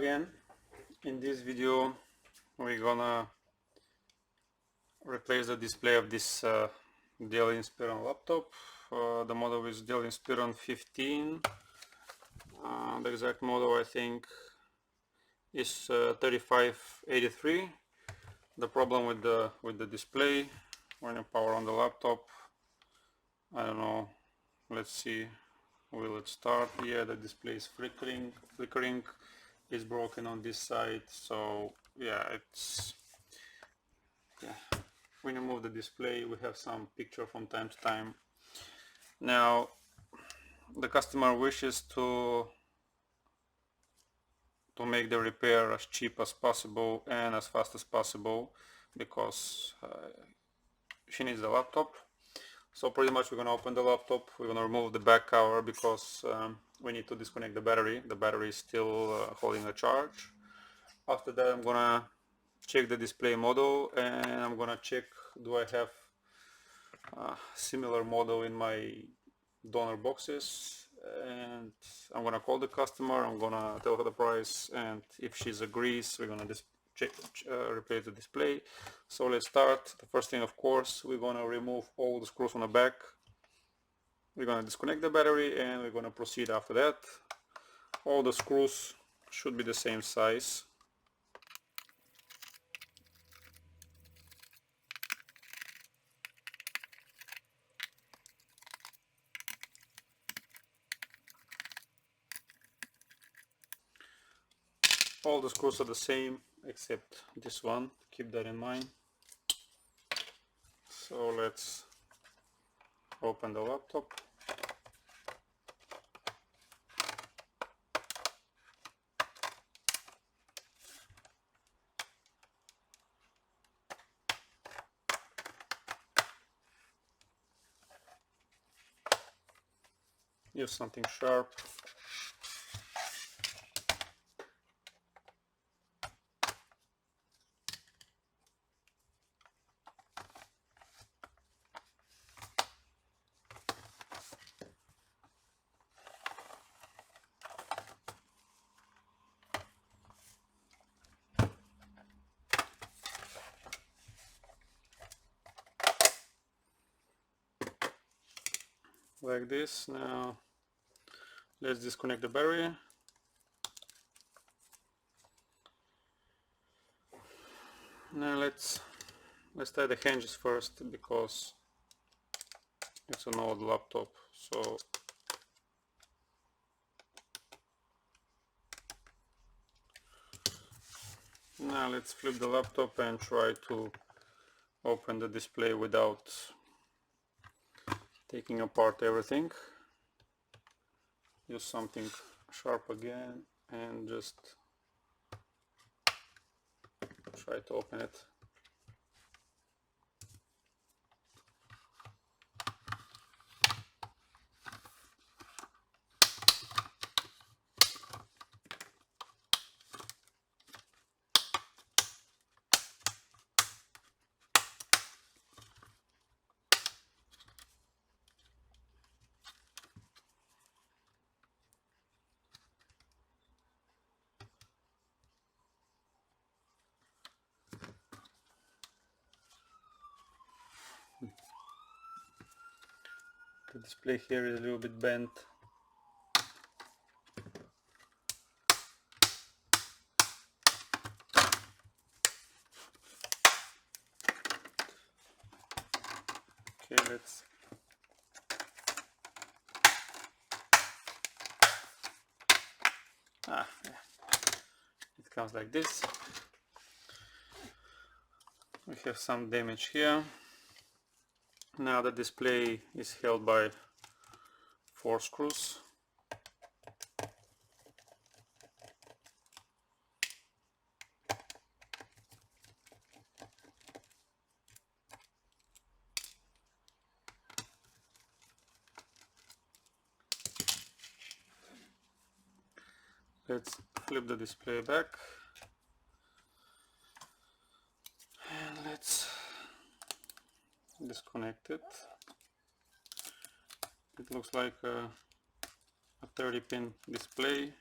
again. In this video we're gonna replace the display of this Dell Inspiron laptop. The model is Dell Inspiron 15. The exact model I think is 3583. The problem with the display when you power on the laptop, I don't know, let's see, will it start? Yeah, the display is flickering is broken on this side, so yeah, when you move the display we have some picture from time to time. Now the customer wishes to make the repair as cheap as possible and as fast as possible because she needs the laptop. So pretty much we're gonna open the laptop, we're gonna remove the back cover because we need to disconnect the battery. The battery is still holding a charge. After that I'm gonna check the display model and I'm gonna check do I have a similar model in my donor boxes, and I'm gonna call the customer, I'm gonna tell her the price, and if she agrees we're gonna replace the display. So let's start. The first thing, of course, we're gonna remove all the screws on the back. We're gonna disconnect the battery and we're gonna proceed after that. All the screws should be the same size. All the screws are the same except this one, keep that in mind. So let's open the laptop. Use something sharp. Like this. Now let's disconnect the battery. Now let's tie the hinges first because it's an old laptop. So now let's flip the laptop and try to open the display without taking apart everything. Use something sharp again and just try to open it. The display here is a little bit bent. Okay, let's yeah. It comes like this. We have some damage here. Now the display is held by 4 screws. Let's flip the display back and let's disconnect it. It looks like a 30-pin display.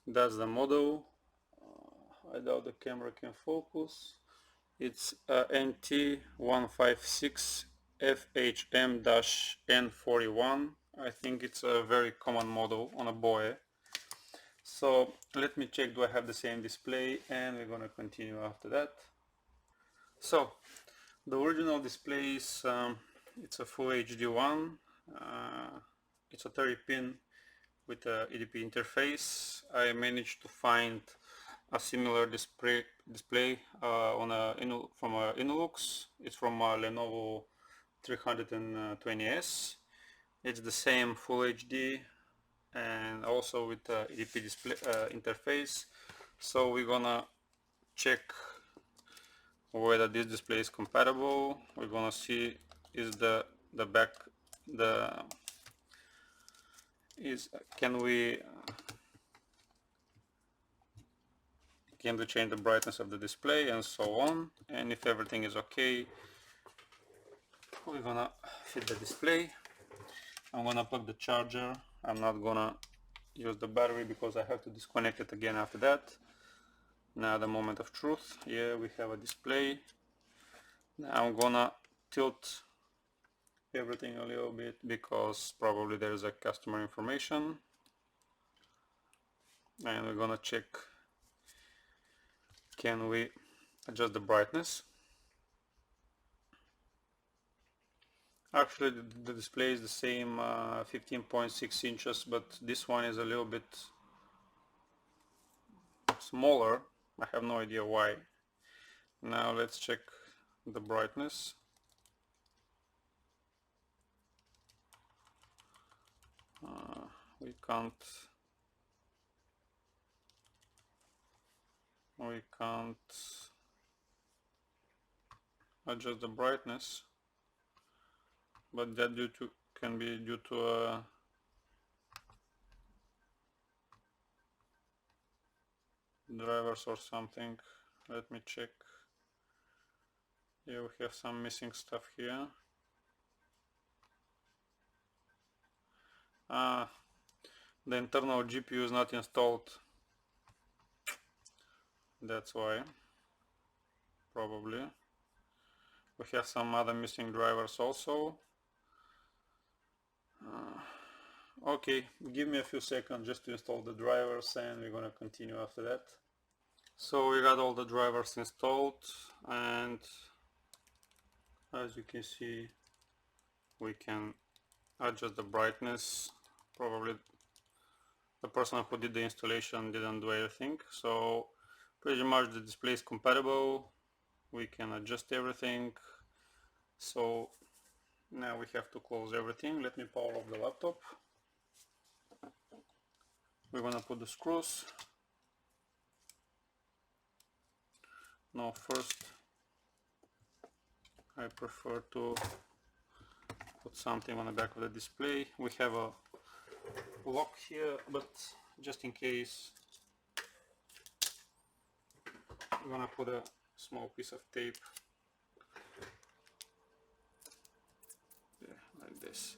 That's the model. I doubt the camera can focus. It's NT156FHM-N41. I think it's a very common model on a BOE. So let me check, do I have the same display, and we're gonna continue after that. So the original display is it's a full HD one. It's a 30 pin with a EDP interface. I managed to find a similar display on from Inulux. It's from Lenovo 320S. It's the same full HD and also with EDP display interface. So we're gonna check whether this display is compatible. We're gonna see is the back can we change the brightness of the display and so on, and if everything is okay, we're gonna fit the display. I'm gonna plug the charger. I'm not gonna use the battery because I have to disconnect it again after that. Now the moment of truth. Yeah, we have a display. Now I'm gonna tilt everything a little bit because probably there's a customer information, and we're gonna check, can we adjust the brightness. Actually the display is the same, 15.6 inches, but this one is a little bit smaller. I have no idea why. Now let's check the brightness. We can't adjust the brightness, but that can be due to drivers or something. Let me check. Yeah, we have some missing stuff here. The internal GPU is not installed. That's why, probably. We have some other missing drivers also. Okay, give me a few seconds just to install the drivers, and we're gonna continue after that. So we got all the drivers installed, and as you can see, we can adjust the brightness. Probably the person who did the installation didn't do anything, so pretty much the display is compatible. We can adjust everything. So now we have to close everything. Let me power off the laptop. We're gonna put the screws. Now first I prefer to put something on the back of the display. We have a lock here, but just in case, I'm gonna put a small piece of tape there, like this.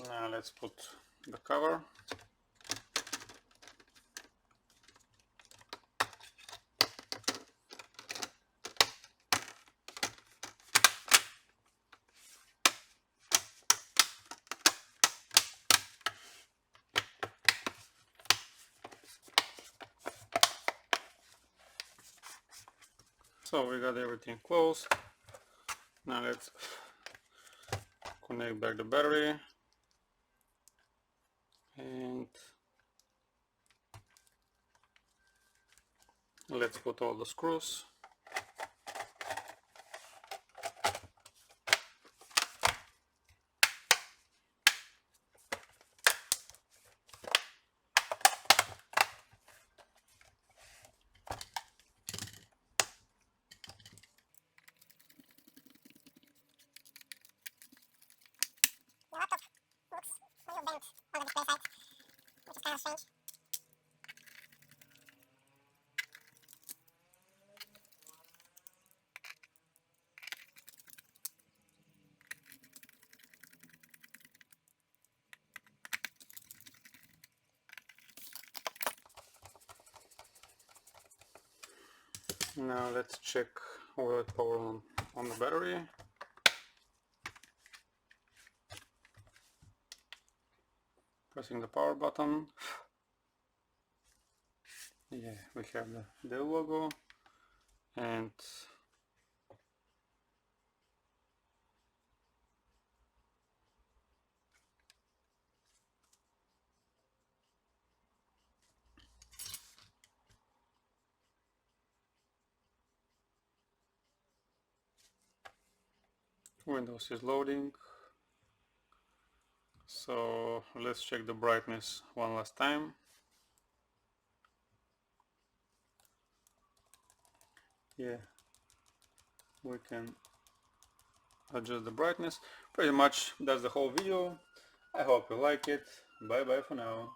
Now let's put the cover. So we got everything closed. Now let's connect back the battery, and let's put all the screws. Now let's check will it power on the battery. Pressing the power button. Yeah, we have the Dell logo, and Windows is loading. So let's check the brightness one last time. Yeah, we can adjust the brightness. Pretty much that's the whole video. I hope you like it. Bye bye for now.